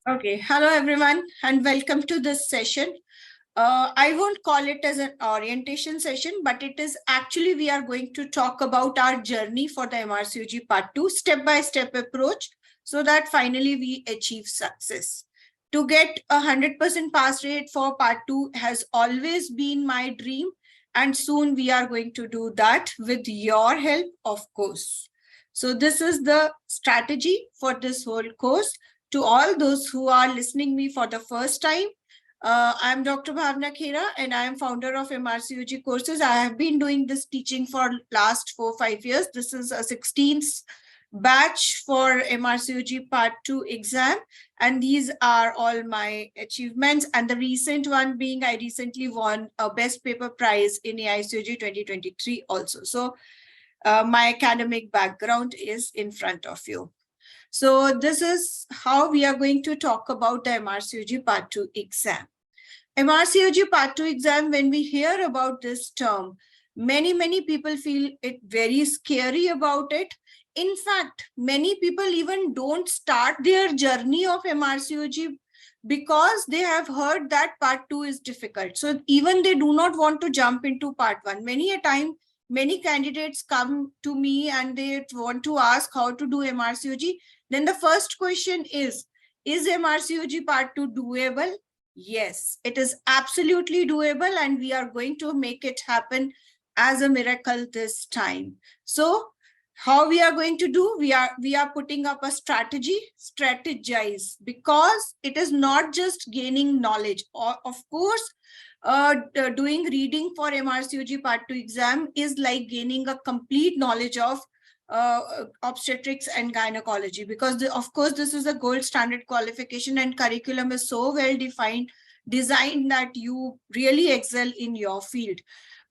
Okay, hello everyone and welcome to this session. I won't call it as an orientation session, but it is actually we are going to talk about our journey for the MRCOG part 2, step-by-step approach, so that finally we achieve success. To get 100% pass rate for part 2 has always been my dream, and soon we are going to do that with your help, of course. So this is the strategy for this whole course. To all those who are listening me for the first time, I'm Dr. Bhavna Khera and I am founder of MRCOG courses. I have been doing this teaching for last 4-5 years. This is a 16th batch for MRCOG part 2 exam, and these are all my achievements, and the recent one being I recently won a best paper prize in AICOG 2023 also. So my academic background is in front of you. So this is how we are going to talk about the MRCOG Part 2 exam. MRCOG Part 2 exam, when we hear about this term, many people feel it very scary about it. In fact, many people even don't start their journey of MRCOG because they have heard that Part 2 is difficult. So even they do not want to jump into Part 1. Many a time, many candidates come to me and they want to ask how to do MRCOG. Then the first question is MRCOG Part 2 doable? Yes, it is absolutely doable, and we are going to make it happen as a miracle this time. So how we are going to do? We are putting up a strategy, strategize, because it is not just gaining knowledge. Of course, doing reading for MRCOG Part 2 exam is like gaining a complete knowledge of obstetrics and gynecology, because of course this is a gold standard qualification and curriculum is so well defined, designed that you really excel in your field.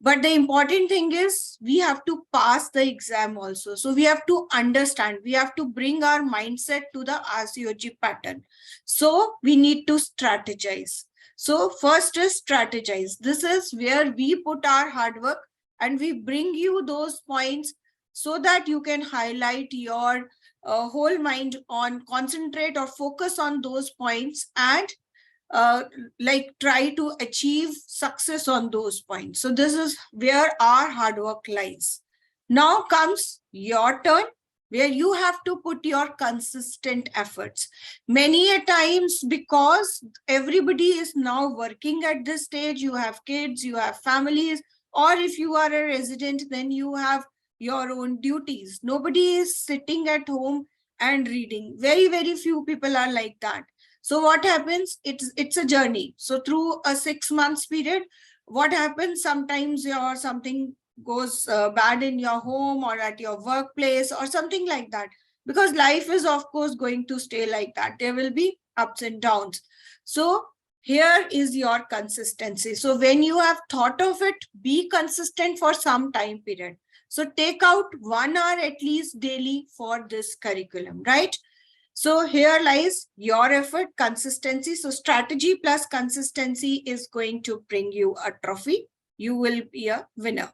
But the important thing is we have to pass the exam also. So we have to understand, we have to bring our mindset to the RCOG pattern. So we need to strategize. So first is strategize. This is where we put our hard work and we bring you those points so that you can highlight your whole mind on, concentrate or focus on those points and like try to achieve success on those points. So this is where our hard work lies. Now comes your turn, where you have to put your consistent efforts. Many a times, because everybody is now working at this stage, you have kids, you have families, or if you are a resident, then you have your own duties. Nobody is sitting at home and reading. Very few people are like that. So what happens? It's a journey. So through a 6 months period, what happens? Sometimes your something goes bad in your home or at your workplace or something like that, because life is of course going to stay like that. There will be ups and downs. So here is your consistency. So when you have thought of it, be consistent for some time period. So take out 1 hour at least daily for this curriculum, right? So here lies your effort, consistency. So strategy plus consistency is going to bring you a trophy. You will be a winner.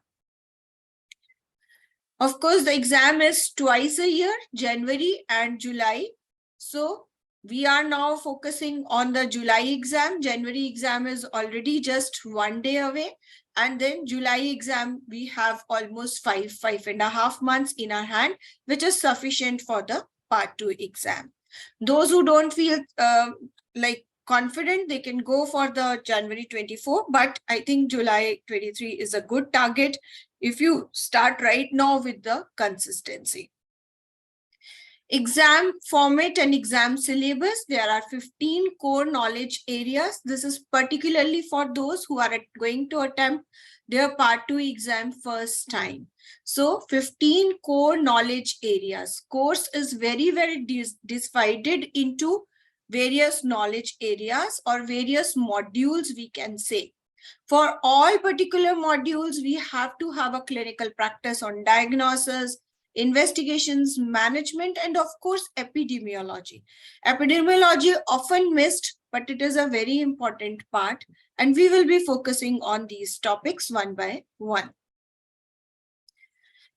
Of course, the exam is twice a year, January and July. So we are now focusing on the July exam. January exam is already just 1 day away. And then July exam, we have almost 5.5 months in our hand, which is sufficient for the part 2 exam. Those who don't feel like confident, they can go for the January 24, but I think July 23 is a good target if you start right now with the consistency. Exam format and exam syllabus. There are 15 core knowledge areas. This is particularly for those who are going to attempt their part 2 exam first time. So 15 core knowledge areas. Course is very divided into various knowledge areas or various modules, we can say. For all particular modules, we have to have a clinical practice on diagnosis, investigations, management, and of course, epidemiology. Epidemiology often missed, but it is a very important part, and we will be focusing on these topics one by one.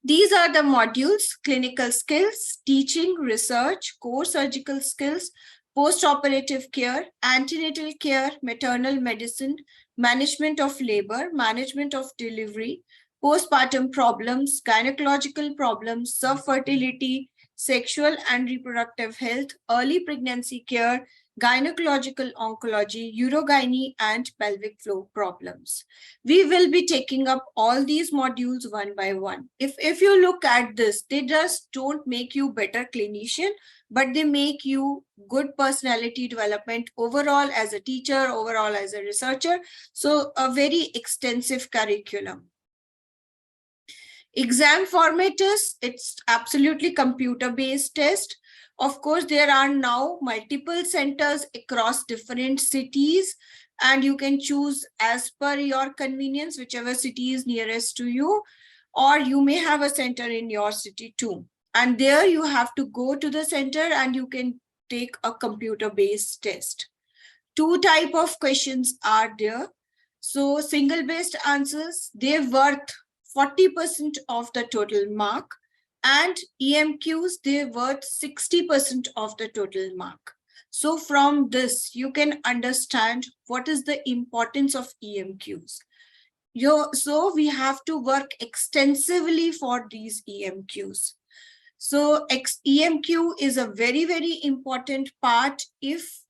These are the modules: clinical skills, teaching, research, core surgical skills, post-operative care, antenatal care, maternal medicine, management of labor, management of delivery, postpartum problems, gynecological problems, subfertility, sexual and reproductive health, early pregnancy care, gynecological oncology, urogyny, and pelvic floor problems. We will be taking up all these modules one by one. If you look at this, they just don't make you better clinician, but they make you good personality development overall as a teacher, overall as a researcher. So a very extensive curriculum. Exam format is, it's absolutely computer-based test. Of course, there are now multiple centers across different cities, and you can choose as per your convenience, whichever city is nearest to you, or you may have a center in your city too. And there you have to go to the center and you can take a computer-based test. Two type of questions are there. So single-based answers, they're worth 40% of the total mark, and EMQs, they're worth 60% of the total mark. So from this, you can understand what is the importance of EMQs. So we have to work extensively for these EMQs. So EMQ is a very, very important part if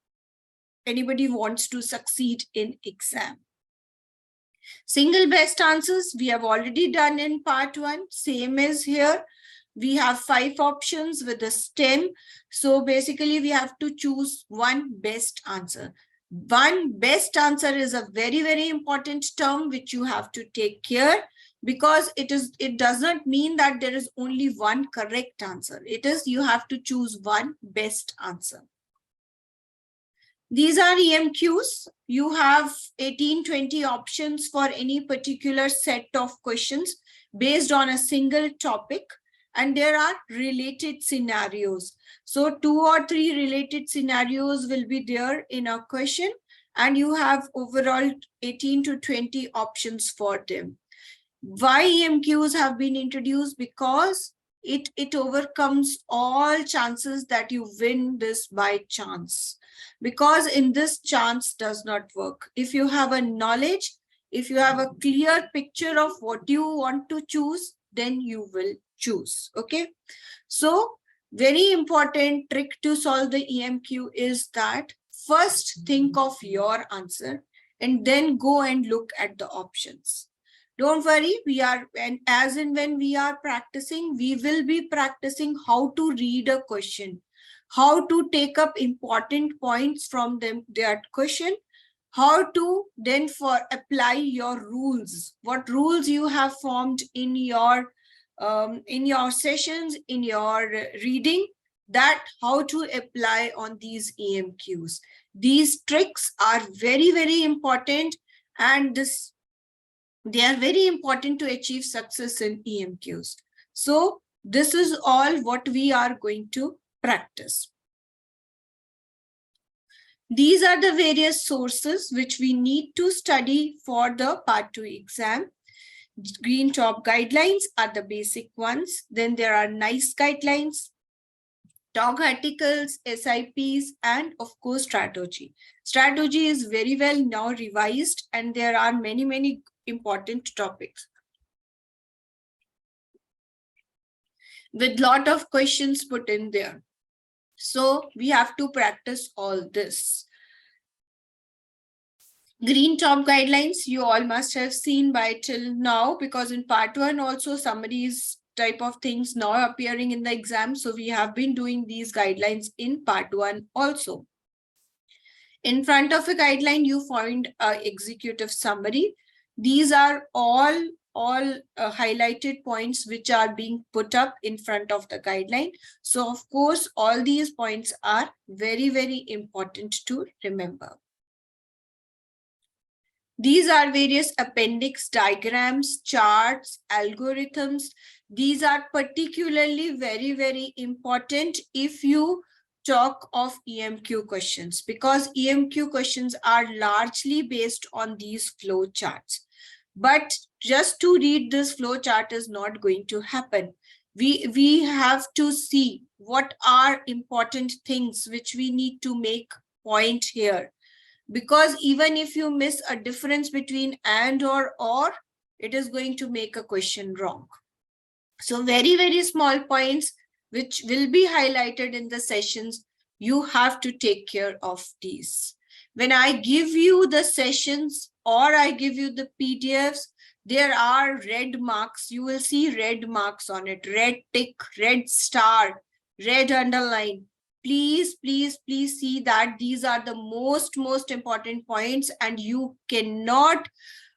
anybody wants to succeed in exam. Single best answers, we have already done in part 1. Same as here. We have 5 options with a stem. So basically, we have to choose one best answer. One best answer is a very, very important term which you have to take care, because it does not mean that there is only one correct answer. It is you have to choose one best answer. These are EMQs. You have 18-20 options for any particular set of questions based on a single topic, and there are related scenarios. So 2 or 3 related scenarios will be there in a question, and you have overall 18 to 20 options for them. Why EMQs have been introduced? Because it overcomes all chances that you win this by chance. Because in this, chance does not work. If you have a knowledge, if you have a clear picture of what you want to choose, then you will choose. Okay. So very important trick to solve the EMQ is that first think of your answer and then go and look at the options. Don't worry, we are, and as and when we are practicing, we will be practicing how to read a question, how to take up important points from that question, how to then apply your rules, what rules you have formed in your sessions, in your reading, that how to apply on these EMQs. These tricks are very, very important, and they are very important to achieve success in EMQs. So this is all what we are going to practice. These are the various sources which we need to study for the Part 2 exam. Green Top guidelines are the basic ones. Then there are NICE guidelines, TOG articles, SIPs, and of course strategy. Strategy is very well now revised, and there are many, many important topics with lot of questions put in there. So we have to practice all this. Green Top guidelines, you all must have seen by till now, because in Part 1 also summaries type of things now appearing in the exam. So we have been doing these guidelines in Part 1 also. In front of a guideline, you find an executive summary. These are all highlighted points which are being put up in front of the guideline. So of course, all these points are very, very important to remember. These are various appendix diagrams, charts, algorithms. These are particularly very, very important if you talk of EMQ questions, because EMQ questions are largely based on these flow charts. But just to read this flow chart is not going to happen. We have to see what are important things which we need to make point here, because even if you miss a difference between and or, it is going to make a question wrong. So very, very small points which will be highlighted in the sessions, you have to take care of these. When I give you the sessions or I give you the PDFs, there are red marks. You will see red marks on it, red tick, red star, red underline. Please, please, please see that these are the most important points, and you cannot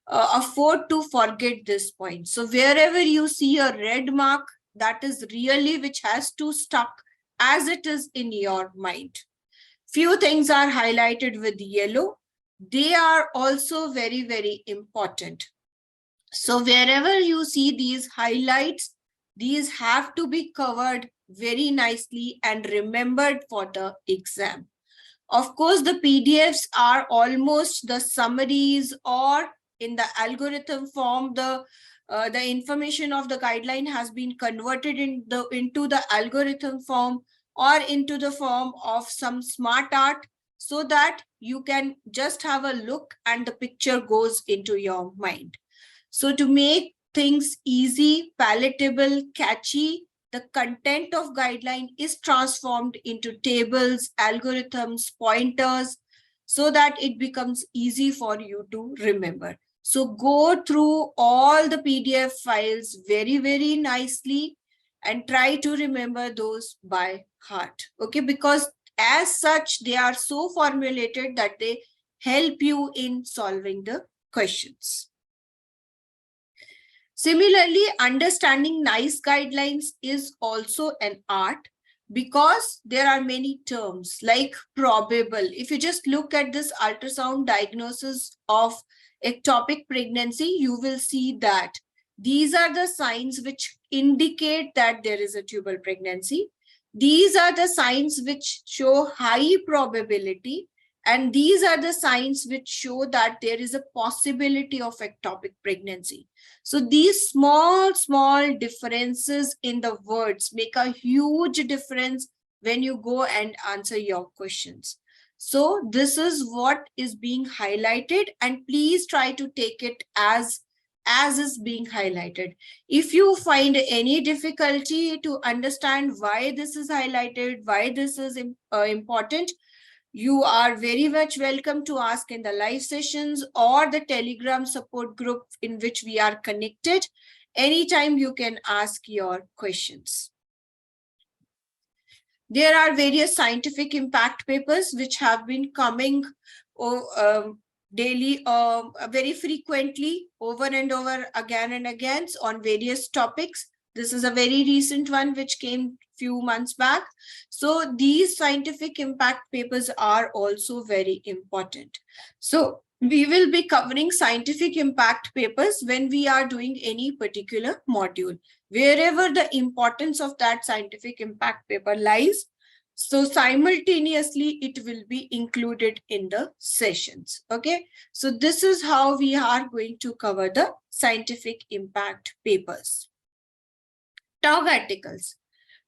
afford to forget this point. So wherever you see a red mark, that is really which has to stuck as it is in your mind. Few things are highlighted with yellow. They are also very, very important. So wherever you see these highlights, these have to be covered very nicely and remembered for the exam. Of course, the PDFs are almost the summaries, or in the algorithm form, the information of the guideline has been converted into the algorithm form or into the form of some smart art, so that you can just have a look and the picture goes into your mind. So to make things easy, palatable, catchy, the content of guideline is transformed into tables, algorithms, pointers, so that it becomes easy for you to remember. So go through all the PDF files very, very nicely and try to remember those by heart. Okay, because as such, they are so formulated that they help you in solving the questions. Similarly, understanding NICE guidelines is also an art, because there are many terms like probable. If you just look at this ultrasound diagnosis of ectopic pregnancy, you will see that these are the signs which indicate that there is a tubal pregnancy. These are the signs which show high probability, and these are the signs which show that there is a possibility of ectopic pregnancy. So these small differences in the words make a huge difference when you go and answer your questions. So this is what is being highlighted, and please try to take it as is being highlighted. If you find any difficulty to understand why this is highlighted, why this is important, you are very much welcome to ask in the live sessions or the Telegram support group in which we are connected. Anytime you can ask your questions. There are various scientific impact papers which have been coming daily, very frequently, over and over again and again on various topics. This is a very recent one which came few months back. So these scientific impact papers are also very important. So we will be covering scientific impact papers when we are doing any particular module, wherever the importance of that scientific impact paper lies. So simultaneously, it will be included in the sessions. Okay. So this is how we are going to cover the scientific impact papers. TOG articles.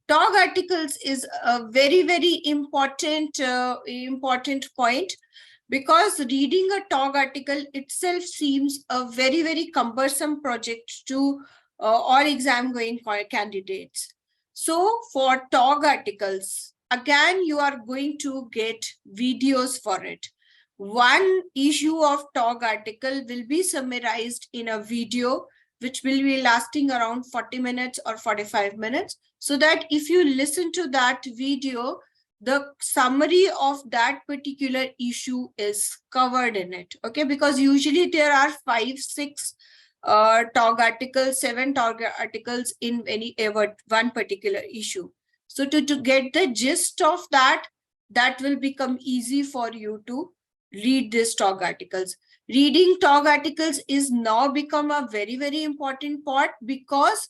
TOG articles is a very, very important, important point, because reading a TOG article itself seems a very, very cumbersome project to all exam going candidates. So for TOG articles, again, you are going to get videos for it. One issue of TOG article will be summarized in a video, which will be lasting around 40 minutes or 45 minutes. So that if you listen to that video, the summary of that particular issue is covered in it. Okay, because usually there are 5-6 TOG articles, 7 TOG articles in one particular issue. So to get the gist of that will become easy for you to read these TOG articles. Reading TOG articles is now become a very, very important part, because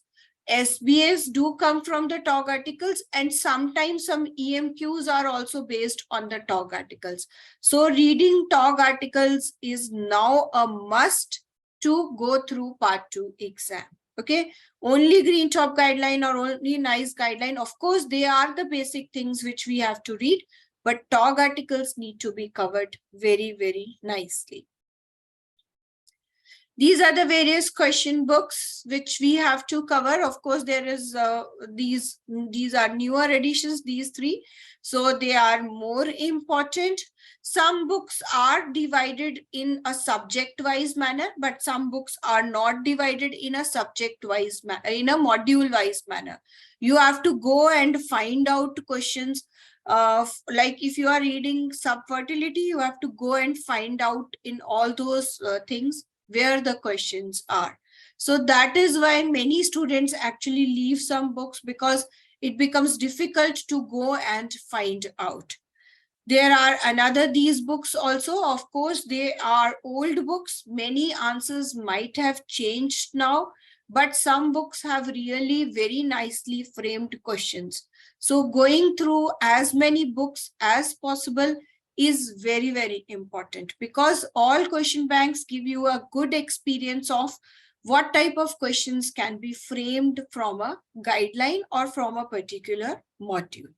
SBAs do come from the TOG articles, and sometimes some EMQs are also based on the TOG articles. So reading TOG articles is now a must to go through part 2 exam. Okay, only green top guideline or only nice guideline, of course they are the basic things which we have to read, but TOG articles need to be covered very, very nicely. These are the various question books which we have to cover. Of course, there is these are newer editions, these three. So they are more important. Some books are divided in a subject-wise manner, but some books are not divided in a subject-wise in a module-wise manner. You have to go and find out questions. Like if you are reading fertility, you have to go and find out in all those things where the questions are. So that is why many students actually leave some books, because it becomes difficult to go and find out. There are these books also, of course, they are old books. Many answers might have changed now, but some books have really very nicely framed questions. So going through as many books as possible is very, very important, because all question banks give you a good experience of what type of questions can be framed from a guideline or from a particular module.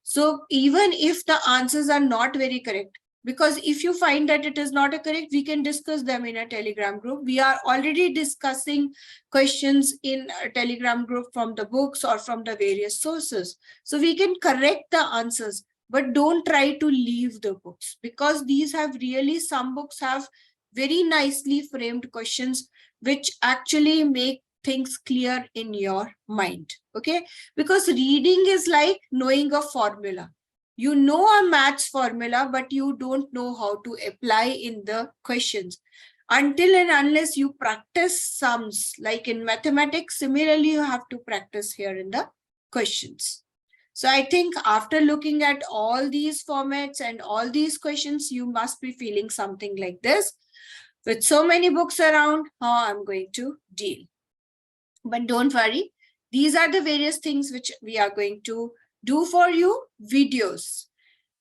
So even if the answers are not very correct, because if you find that it is not a correct, we can discuss them in a Telegram group. We are already discussing questions in a Telegram group from the books or from the various sources. So we can correct the answers, but don't try to leave the books, because these have really, some books have very nicely framed questions which actually make things clear in your mind. Okay, because reading is like knowing a formula. You know a maths formula, but you don't know how to apply in the questions until and unless you practice sums. Like in mathematics, similarly you have to practice here in the questions. So I think after looking at all these formats and all these questions, you must be feeling something like this. With so many books around, how I'm going to deal. But don't worry, these are the various things which we are going to do for you. Videos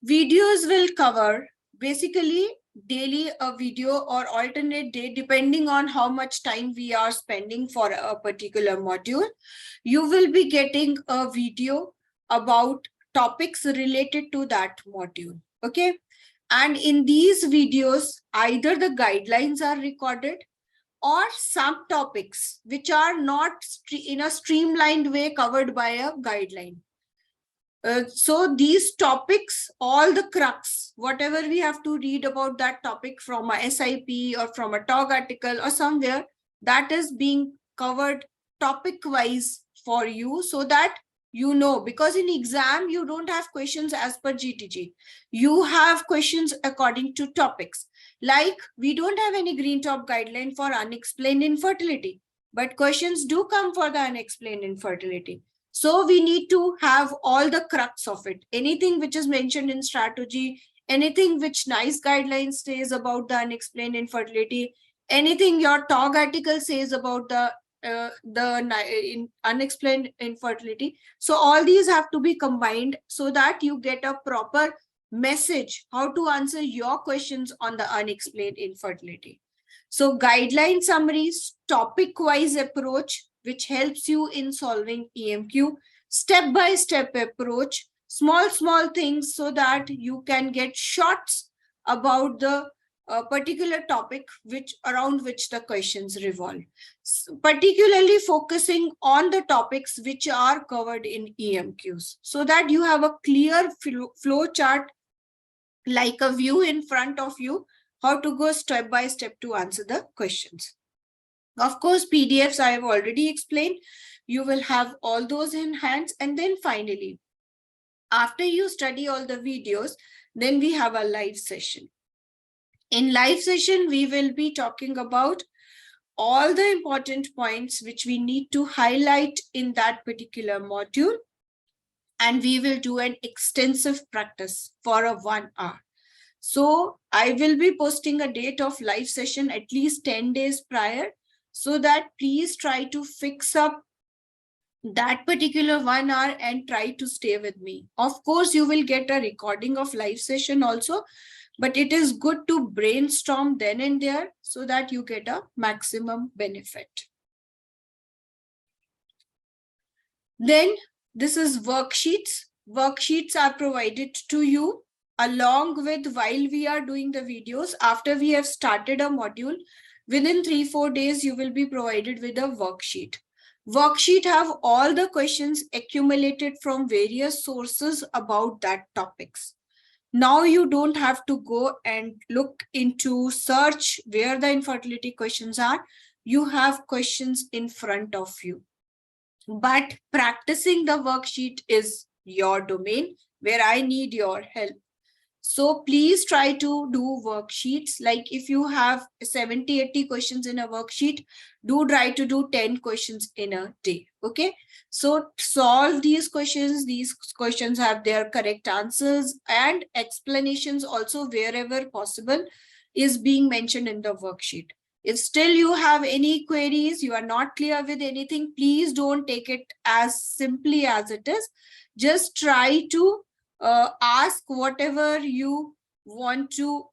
will cover basically daily a video or alternate day, depending on how much time we are spending for a particular module. You will be getting a video about topics related to that module. Okay, and in these videos, either the guidelines are recorded or some topics which are not in a streamlined way covered by a guideline. So these topics, all the crux, whatever we have to read about that topic from a SIP or from a TOG article or somewhere, that is being covered topic wise for you, so that you know, because in exam you don't have questions as per GTG, you have questions according to topics. Like we don't have any green top guideline for unexplained infertility, but questions do come for the unexplained infertility. So we need to have all the crux of it. Anything which is mentioned in strategy, anything which NICE guidelines says about the unexplained infertility, anything your TOG article says about the unexplained infertility. So all these have to be combined so that you get a proper message how to answer your questions on the unexplained infertility. So guideline summaries, topic-wise approach, which helps you in solving EMQ, step-by-step approach, small things so that you can get shots about the particular topic around which the questions revolve. Particularly focusing on the topics which are covered in EMQs, so that you have a clear flow chart, like a view in front of you, how to go step by step to answer the questions. Of course, PDFs I have already explained. You will have all those in hands. And then finally, after you study all the videos, then we have a live session. In live session, we will be talking about all the important points which we need to highlight in that particular module. And we will do an extensive practice for a 1 hour. So I will be posting a date of live session at least 10 days prior, so that please try to fix up that particular 1 hour and try to stay with me. Of course, you will get a recording of live session also, but it is good to brainstorm then and there so that you get a maximum benefit. Then this is worksheets. Worksheets are provided to you along with while we are doing the videos. After we have started a module, within 3-4 days, you will be provided with a worksheet. Worksheet have all the questions accumulated from various sources about that topics. Now you don't have to go and look into search where the infertility questions are. You have questions in front of you. But practicing the worksheet is your domain where I need your help. So please try to do worksheets. Like if you have 70-80 questions in a worksheet, do try to do 10 questions in a day. Okay. So solve these questions. These questions have their correct answers and explanations also wherever possible is being mentioned in the worksheet. If still you have any queries, you are not clear with anything, please don't take it as simply as it is. Just try to ask whatever you want to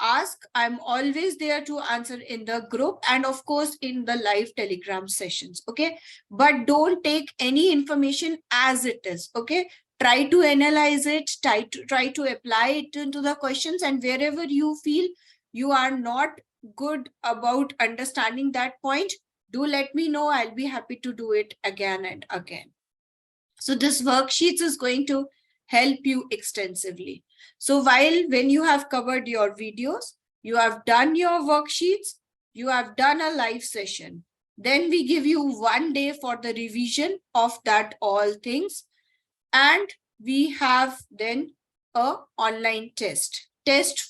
ask. I'm always there to answer in the group and of course in the live Telegram sessions. Okay, but don't take any information as it is. Okay, try to analyze it, try to apply it into the questions, and wherever you feel you are not good about understanding that point, do let me know. I'll be happy to do it again and again. So this worksheets is going to help you extensively. So when you have covered your videos, you have done your worksheets, you have done a live session, then we give you 1 day for the revision of that all things. And we have then a online test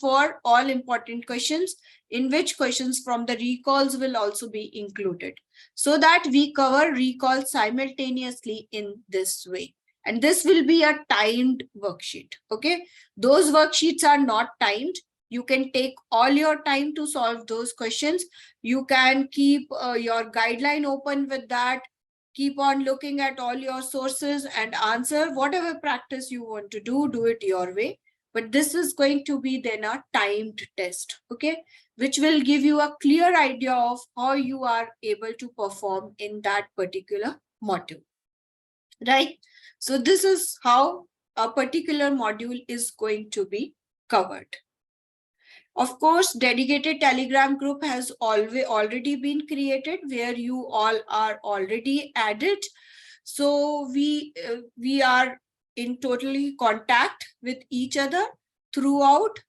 for all important questions, in which questions from the recalls will also be included, so that we cover recall simultaneously in this way. And this will be a timed worksheet. Okay, those worksheets are not timed. You can take all your time to solve those questions. You can keep your guideline open with that. Keep on looking at all your sources and answer whatever practice you want to do it your way. But this is going to be then a timed test, okay, which will give you a clear idea of how you are able to perform in that particular module, right? So this is how a particular module is going to be covered. Of course, dedicated Telegram group has already been created where you all are already added. So we are in totally contact with each other throughout.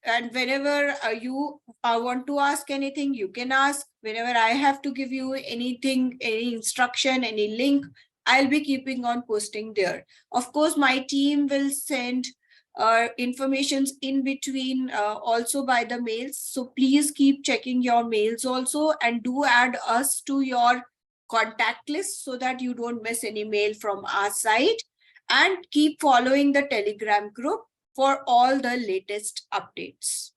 And whenever you want to ask anything, you can ask. Whenever I have to give you anything, any instruction, any link, I'll be keeping on posting there. Of course, my team will send informations in between also by the mails. So please keep checking your mails also, and do add us to your contact list so that you don't miss any mail from our side. And keep following the Telegram group for all the latest updates.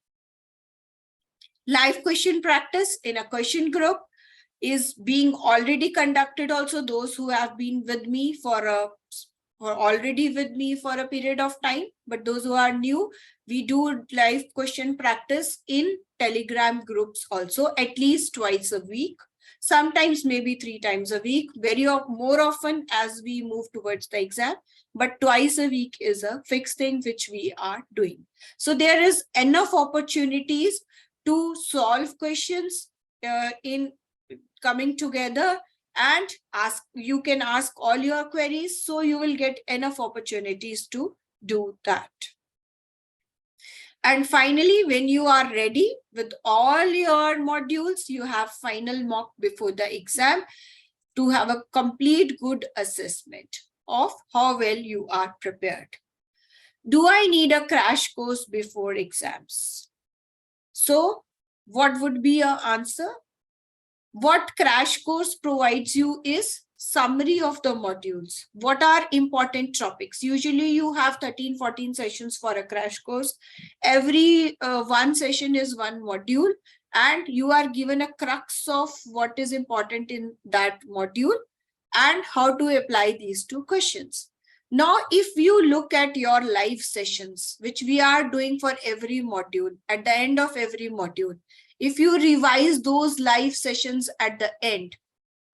Live question practice in a question group is being already conducted. Also, those who have been with me for already with me for a period of time, but those who are new, we do live question practice in Telegram groups also at least twice a week, sometimes maybe 3 times a week, more often as we move towards the exam, but twice a week is a fixed thing which we are doing. So there is enough opportunities to solve questions in coming together, and you can ask all your queries, so you will get enough opportunities to do that. And finally, when you are ready with all your modules, you have final mock before the exam to have a complete good assessment of how well you are prepared. Do I need a crash course before exams? So what would be your answer? What crash course provides you is summary of the modules. What are important topics? Usually you have 13-14 sessions for a crash course. Every one session is one module, and you are given a crux of what is important in that module and how to apply these 2 questions. Now, if you look at your live sessions, which we are doing for every module, at the end of every module, if you revise those live sessions at the end,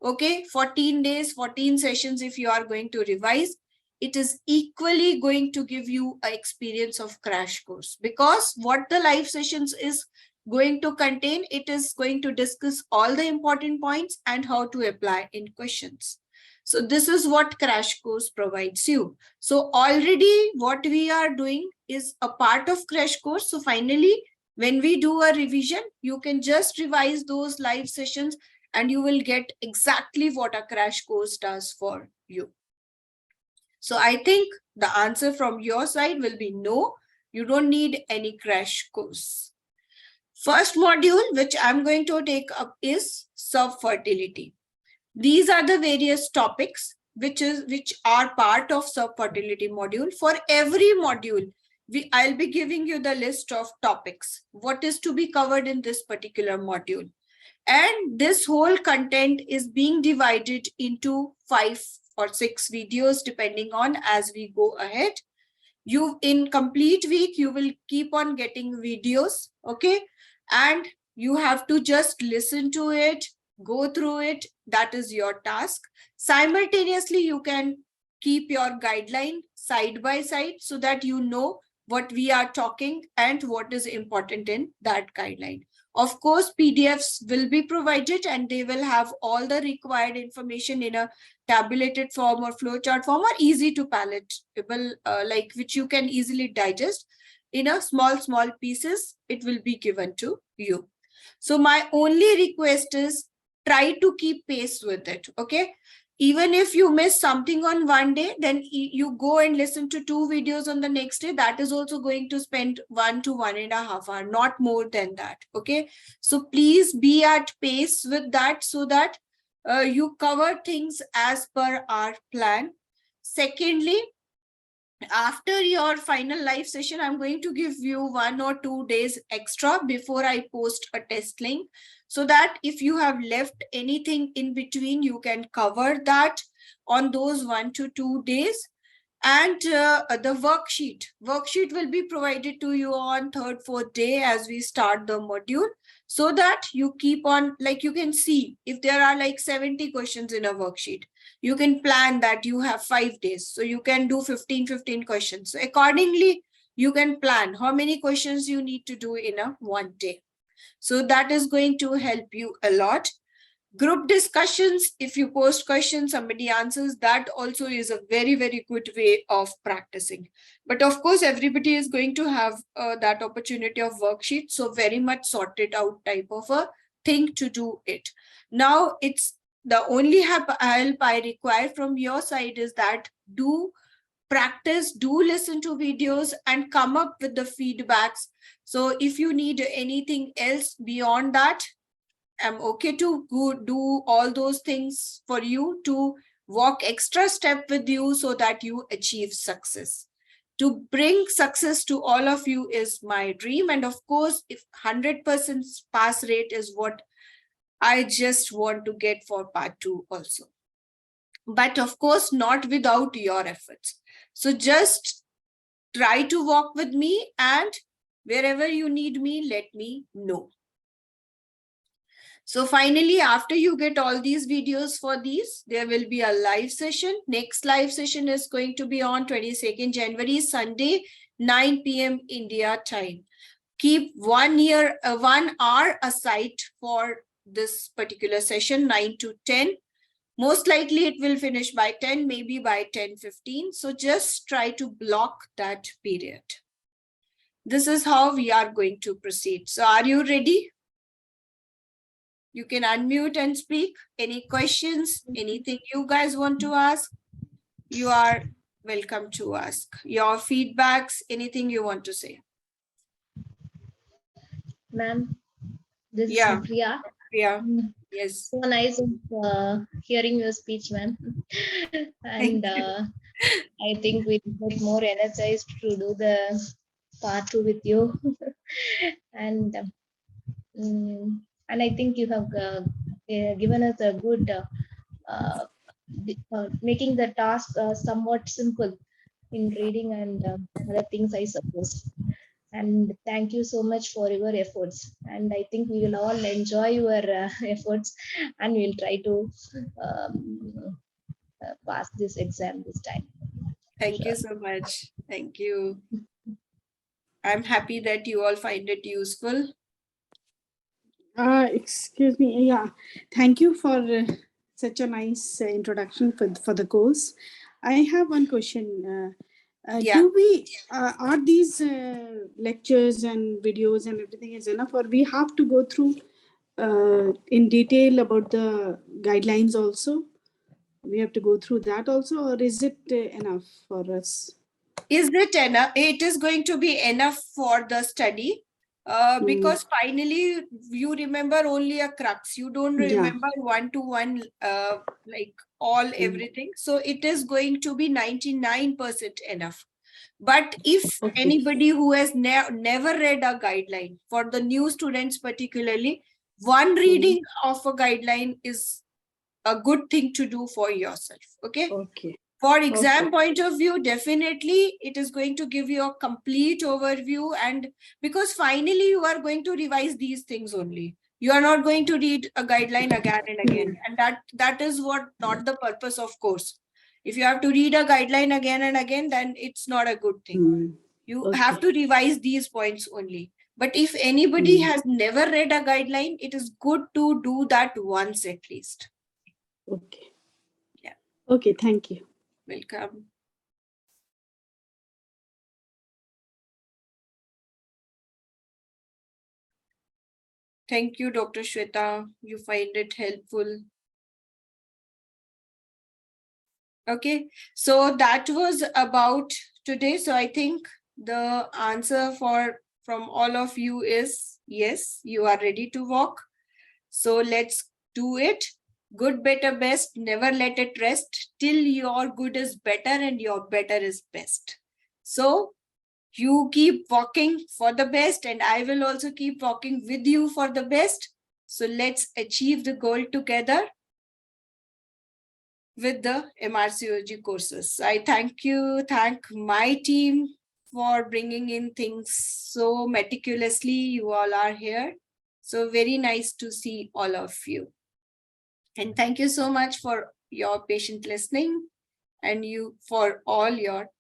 Okay, 14 days, 14 sessions, if you are going to revise, it is equally going to give you an experience of crash course, because what the live sessions is going to contain, it is going to discuss all the important points and how to apply in questions. So this is what crash course provides you. So already what we are doing is a part of crash course. So finally, when we do a revision, you can just revise those live sessions and you will get exactly what a crash course does for you. So I think the answer from your side will be no, you don't need any crash course. First module, which I'm going to take up, is fertility. These are the various topics which are part of fertility module. For every module, I'll be giving you the list of topics, what is to be covered in this particular module. And this whole content is being divided into 5 or 6 videos, depending on as we go ahead. You, in complete week, you will keep on getting videos, okay? And you have to just listen to it, go through it. That is your task. Simultaneously, you can keep your guideline side by side so that you know what we are talking and what is important in that guideline. Of course, PDFs will be provided and they will have all the required information in a tabulated form or flowchart form, or easy to palatable, like which you can easily digest in a small pieces. It will be given to you. So my only request is try to keep pace with it. Okay. Even if you miss something on one day, then you go and listen to 2 videos on the next day. That is also going to spend 1 to 1.5 hours, not more than that. Okay. So please be at pace with that so that you cover things as per our plan. Secondly, after your final live session, I'm going to give you 1 or 2 days extra before I post a test link, so that if you have left anything in between, you can cover that on those 1 to 2 days. And the worksheet will be provided to you on 3rd, 4th day as we start the module, so that you keep on, like you can see, if there are like 70 questions in a worksheet, you can plan that you have 5 days. So you can do 15 questions. So accordingly, you can plan how many questions you need to do in a 1 day. So that is going to help you a lot. Group discussions, if you post questions, somebody answers, that also is a very good way of practicing. But of course, everybody is going to have that opportunity of worksheet. So very much sorted out type of a thing to do it. Now, it's the only help I require from your side is that do practice, do listen to videos and come up with the feedbacks. So if you need anything else beyond that, I'm okay to go do all those things for you, to walk extra step with you so that you achieve success. To bring success to all of you is my dream. And of course, if 100% pass rate is what I just want to get for part 2 also. But of course, not without your efforts. So just try to walk with me, and wherever you need me, let me know. So finally, after you get all these videos for these, there will be a live session. Next live session is going to be on 22nd January, Sunday, 9 p.m. India time. Keep 1 hour aside for this particular session, 9 to 10. Most likely it will finish by 10, maybe by 10:15. So just try to block that period. This is how we are going to proceed. So are you ready? You can unmute and speak. Any questions, anything you guys want to ask? You are welcome to ask. Your feedbacks, anything you want to say. Ma'am, this is Priya. Yeah, yes. So nice hearing your speech, ma'am. And I think we get more energized to do the part 2 with you. and I think you have given us a good making the task somewhat simple in reading and other things, I suppose. And thank you so much for your efforts. And I think we will all enjoy your efforts, and we'll try to pass this exam this time. Thank you Sure. so much. Thank you. I'm happy that you all find it useful. Excuse me. Yeah, thank you for such a nice introduction for the course. I have one question. Yeah. Do we are these lectures and videos and everything is enough, or we have to go through in detail about the guidelines also? We have to go through that also, or is it enough for us? Is it enough? It is going to be enough for the study. Because finally you remember only a crux. You don't Yeah. remember one-to-one, like all everything. So it is going to be 99% enough. But if Okay. anybody who has never read a guideline, for the new students particularly, one reading of a guideline is a good thing to do for yourself. Okay. Okay. For exam point of view, definitely it is going to give you a complete overview, and because finally you are going to revise these things only. You are not going to read a guideline again and again, and that is what not the purpose of course. If you have to read a guideline again and again, then it's not a good thing. You have to revise these points only. But if anybody has never read a guideline, it is good to do that once at least. Okay. Yeah. Okay, thank you. Welcome. Thank you, Dr. Shweta. You find it helpful. Okay, so that was about today. So I think the answer from all of you is yes, you are ready to walk. So let's do it. Good, better, best. Never let it rest till your good is better and your better is best. So you keep walking for the best, and I will also keep walking with you for the best. So let's achieve the goal together with the MRCOG courses. I thank my team for bringing in things so meticulously. You all are here. So very nice to see all of you. And thank you so much for your patient listening and you for all your